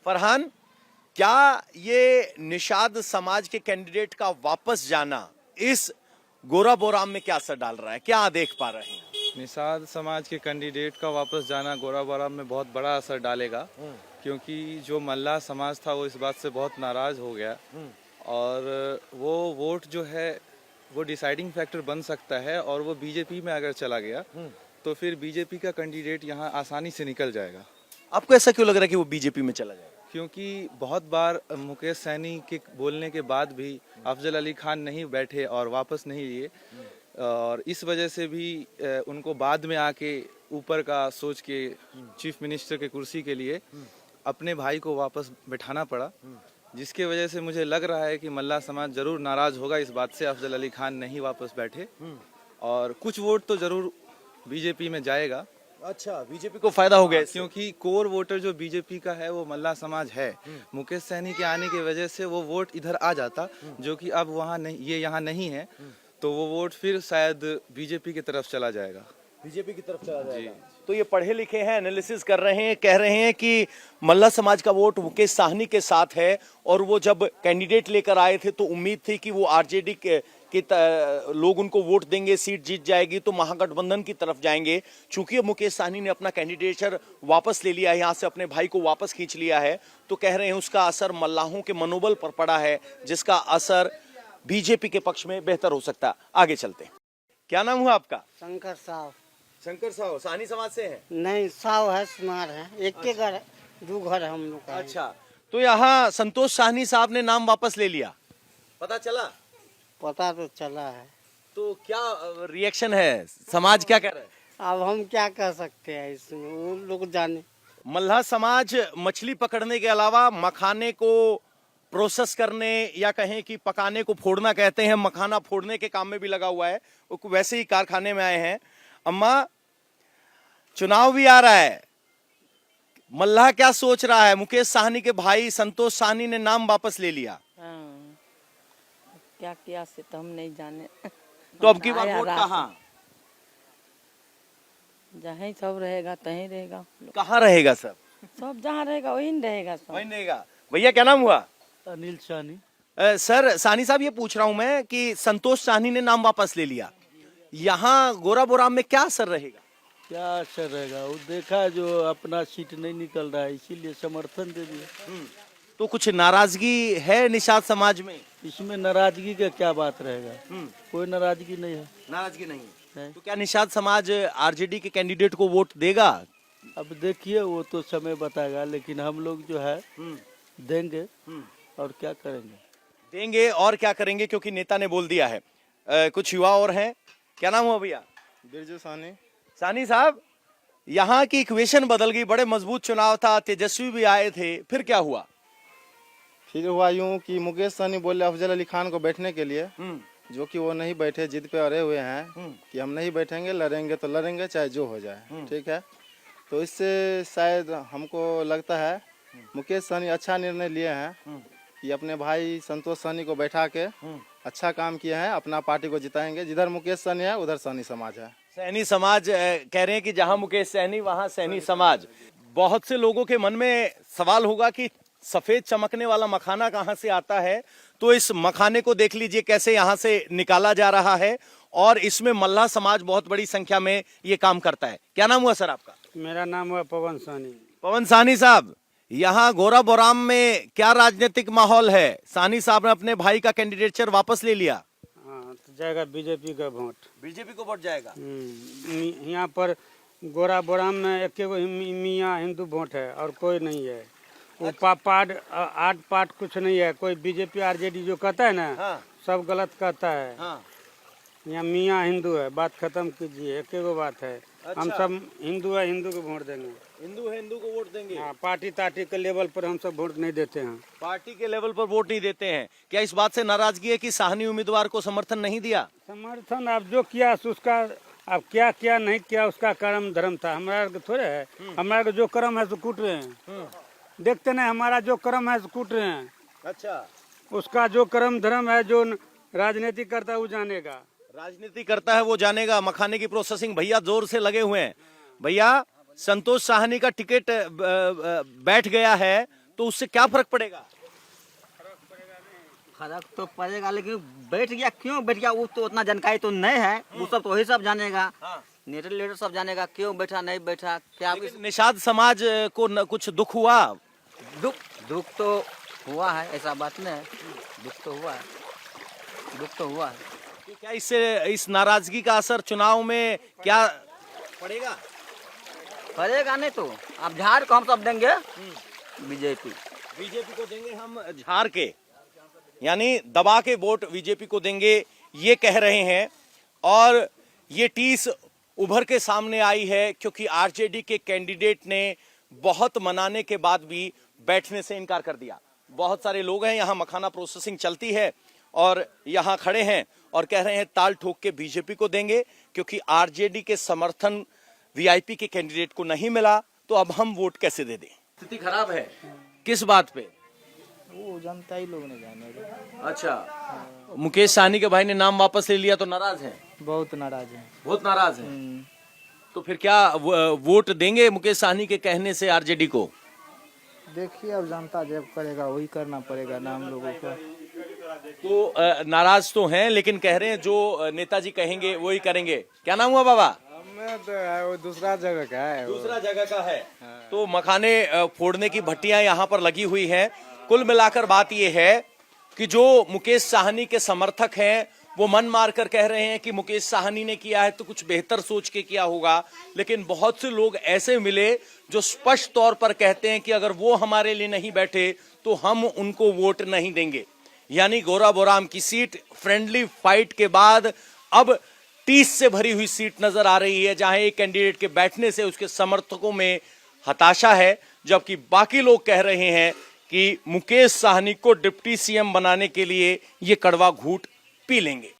फरहान, क्या ये निषाद समाज के कैंडिडेट का वापस जाना इस गोरा बोराम में क्या असर डाल रहा है, क्या देख पा रहे हैं? निषाद समाज के कैंडिडेट का वापस जाना गोराबारा में बहुत बड़ा असर डालेगा, क्योंकि जो मल्लाह समाज था वो इस बात से बहुत नाराज हो गया और वो वोट जो है वो डिसाइडिंग फैक्टर बन सकता है और वो बीजेपी में अगर चला गया तो फिर बीजेपी का कैंडिडेट यहाँ आसानी से निकल जाएगा। आपको ऐसा क्यों लग रहा है कि वो बीजेपी में चला जाएगा? क्योंकि बहुत बार मुकेश सैनी के बोलने के बाद भी अफजल अली खान नहीं बैठे और वापस नहीं लिए और इस वजह से भी उनको बाद में आके ऊपर का सोच के चीफ मिनिस्टर के कुर्सी के लिए अपने भाई को वापस बैठाना पड़ा, जिसके वजह से मुझे लग रहा है कि मल्लाह समाज जरूर नाराज होगा इस बात से अफजल अली खान नहीं वापस बैठे और कुछ वोट तो जरूर बीजेपी में जाएगा। अच्छा, बीजेपी को फायदा हो गया इससे? क्योंकि कोर वोटर जो बीजेपी का है वो मल्लाह समाज है। मुकेश सैनी के आने की वजह से वो वोट इधर आ जाता, जो कि अब वहाँ नहीं, ये यहाँ नहीं है, तो वो वोट फिर शायद बीजेपी की तरफ चला जाएगा। बीजेपी की तरफ चला जाएगा। तो ये पढ़े लिखे हैं, एनालिसिस कर रहे हैं, कह रहे हैं कि मल्ला समाज का वोट मुकेश साहनी के साथ है और वो जब कैंडिडेट लेकर आए थे तो उम्मीद थी कि वो आरजेडी के लोग उनको वोट देंगे, सीट जीत जाएगी तो महागठबंधन की तरफ जाएंगे। चूंकि मुकेश साहनी ने अपना कैंडिडेचर वापस ले लिया है, यहाँ से अपने भाई को वापस खींच लिया है, तो कह रहे हैं उसका असर मल्लाहों के मनोबल पर पड़ा है, जिसका असर बीजेपी के पक्ष में बेहतर हो सकता है। आगे चलते हैं। क्या नाम हुआ आपका? शंकर साहब। शंकर साहब साहनी समाज से हैं? नहीं, साहब है, सुनार है, एक के घर है, दो घर है हम लोग का। अच्छा, तो यहाँ संतोष साहनी साहब ने नाम वापस ले लिया, पता चला? पता तो चला है। तो क्या रिएक्शन है, समाज क्या कह रहा है? अब हम क्या कह सकते हैं इसमें, वो लोग जाने। मल्लाह समाज मछली पकड़ने के अलावा मखाने को प्रोसेस करने या कहें कि पकाने को फोड़ना कहते हैं, मखाना फोड़ने के काम में भी लगा हुआ है, वो वैसे ही कारखाने में आए हैं। अम्मा, चुनाव भी आ रहा है, मल्लाह क्या सोच रहा है? मुकेश साहनी के भाई संतोष साहनी ने नाम वापस ले लिया। क्या किया से तो हम नहीं जाने। तो अब की बार वोट कहाँ? जहाँ सब रहेगा तहीं रहेगा। कहाँ रहेगा? सब जहाँ रहेगा वहीं रहेगा, सब वहीं रहेगा। भैया क्या नाम हुआ? अनिल साहनी। सर साहनी साहब, ये पूछ रहा हूं मैं कि संतोष साहनी ने नाम वापस ले लिया, यहाँ गोरा बोराम में क्या असर रहेगा? क्या असर रहेगा, वो देखा जो अपना सीट नहीं निकल रहा है इसीलिए समर्थन दे दिया। तो कुछ नाराजगी है निषाद समाज में? इसमें नाराजगी का क्या बात रहेगा, कोई नाराजगी नहीं है। नाराजगी नहीं है। तो क्या निषाद समाज आरजेडी के कैंडिडेट को वोट देगा? अब देखिए वो तो समय बताएगा, लेकिन हम लोग जो है देंगे और क्या करेंगे। देंगे और क्या करेंगे, क्योंकि नेता ने बोल दिया है। कुछ युवा और हैं। क्या नाम हुआ भैया? बिरजू साहनी। साहनी साहब, यहाँ की इक्वेशन बदल गई, बड़े मजबूत चुनाव था, तेजस्वी भी आए थे, फिर क्या हुआ? फिर हुआ यूं कि मुकेश सहनी बोले अफजल अली खान को बैठने के लिए, जो कि वो नहीं बैठे, जिद पे अड़े हुए हैं कि हम नहीं बैठेंगे, लड़ेंगे तो लड़ेंगे चाहे जो हो जाए। ठीक है, तो इससे शायद हमको लगता है मुकेश सहनी अच्छा निर्णय लिए हैं कि अपने भाई संतोष सहनी को बैठा के अच्छा काम किए हैं, अपना पार्टी को जिताएंगे। जिधर मुकेश सहनी है उधर सहनी समाज है। सहनी समाज कह रहे हैं कि जहां मुकेश सहनी वहां सहनी समाज। बहुत से लोगों के मन में सवाल होगा कि सफेद चमकने वाला मखाना कहां से आता है, तो इस मखाने को देख लीजिए कैसे यहां से निकाला जा रहा है और इसमें मल्लाह समाज बहुत बड़ी संख्या में ये काम करता है। क्या नाम हुआ सर आपका? मेरा नाम हुआ पवन साहनी। पवन साहनी साहब, यहाँ गोरा बोराम में क्या राजनीतिक माहौल है? साहनी साहब ने अपने भाई का कैंडिडेचर वापस ले लिया। हाँ, तो जाएगा बीजेपी का वोट। बीजेपी को वोट जाएगा। यहाँ पर गोरा बोराम में एक मियाँ हिंदू वोट है और कोई नहीं है। वो आठ पाठ कुछ नहीं है। कोई बीजेपी आरजेडी जो कहता है ना, सब गलत कहता है। यहाँ मियाँ हिंदू है, बात खत्म कीजिए, एक एगो बात है। अच्छा। हम सब हिंदू है, हिंदू को वोट देंगे। हिंदू है, हिंदू को वोट देंगे। हाँ, पार्टी के लेवल पर हम सब वोट नहीं देते हैं। पार्टी के लेवल पर वोट नहीं देते हैं। क्या इस बात से नाराजगी है कि साहनी उम्मीदवार को समर्थन नहीं दिया? समर्थन अब जो किया उसका, अब क्या किया नहीं किया उसका कर्म धर्म था। हमारा थोड़े है, हमारा जो कर्म है सो कूट रहे हैं। देखते नहीं, हमारा जो कर्म है सो कूट रहे हैं। अच्छा, उसका जो कर्म धर्म है, जो राजनीति करता है वो जानेगा। राजनीति करता है वो जानेगा। मखाने की प्रोसेसिंग भैया जोर से लगे हुए हैं। भैया, संतोष साहनी का टिकट बैठ गया है तो उससे क्या फर्क पड़ेगा? फर्क तो पड़ेगा, लेकिन बैठ गया क्यों बैठ गया वो तो उतना जानकारी तो नहीं है, वो सब तो वही सब जानेगा। नेता लीडर सब जानेगा क्यों बैठा नहीं बैठा क्या। लेकिन निषाद समाज को कुछ दुख हुआ? दुख तो हुआ है, ऐसा बात नहीं है, दुख तो हुआ है, दुख तो हुआ है। तो क्या इससे इस नाराजगी का असर चुनाव में क्या पड़ेगा? पड़ेगा नहीं तो अब झाड़ को हम सब देंगे बीजेपी। बीजेपी को देंगे हम झाड़ के, यानी दबा के वोट बीजेपी को देंगे, ये कह रहे हैं। और ये टीस उभर के सामने आई है क्योंकि आरजेडी के कैंडिडेट ने बहुत मनाने के बाद भी बैठने से इनकार कर दिया। बहुत सारे लोग हैं यहाँ, मखाना प्रोसेसिंग चलती है और यहाँ खड़े हैं और कह रहे हैं ताल ठोक के बीजेपी को देंगे क्योंकि आरजेडी के समर्थन वीआईपी के कैंडिडेट को नहीं मिला, तो अब हम वोट कैसे दे दें? स्थिति खराब है। किस बात पे? वो जनता ही लोग ने जानेगा। अच्छा, मुकेश सहनी के भाई ने नाम वापस ले लिया तो नाराज हैं? बहुत नाराज हैं। बहुत नाराज हैं। तो फिर क्या वोट देंगे मुकेश सहनी के कहने से आरजेडी को? देखिए अब जनता जब करेगा वही करना पड़ेगा ना हम लोगों को। तो नाराज तो हैं, लेकिन कह रहे हैं जो नेताजी कहेंगे वही करेंगे। क्या नाम हुआ बाबा? हमें तो वो दूसरा जगह का है। दूसरा जगह का है। तो मखाने फोड़ने की भट्टियां यहाँ पर लगी हुई हैं। कुल मिलाकर बात यह है कि जो मुकेश सहनी के समर्थक हैं वो मन मारकर कह रहे हैं कि मुकेश सहनी ने किया है तो कुछ बेहतर सोच के किया होगा, लेकिन बहुत से लोग ऐसे मिले जो स्पष्ट तौर पर कहते हैं कि अगर वो हमारे लिए नहीं बैठे तो हम उनको वोट नहीं देंगे। यानी गोरा बोराम की सीट फ्रेंडली फाइट के बाद अब 30 से भरी हुई सीट नजर आ रही है, जहां एक कैंडिडेट के बैठने से उसके समर्थकों में हताशा है, जबकि बाकी लोग कह रहे हैं कि मुकेश सहनी को डिप्टी सीएम बनाने के लिए ये कड़वा घूंट पी लेंगे।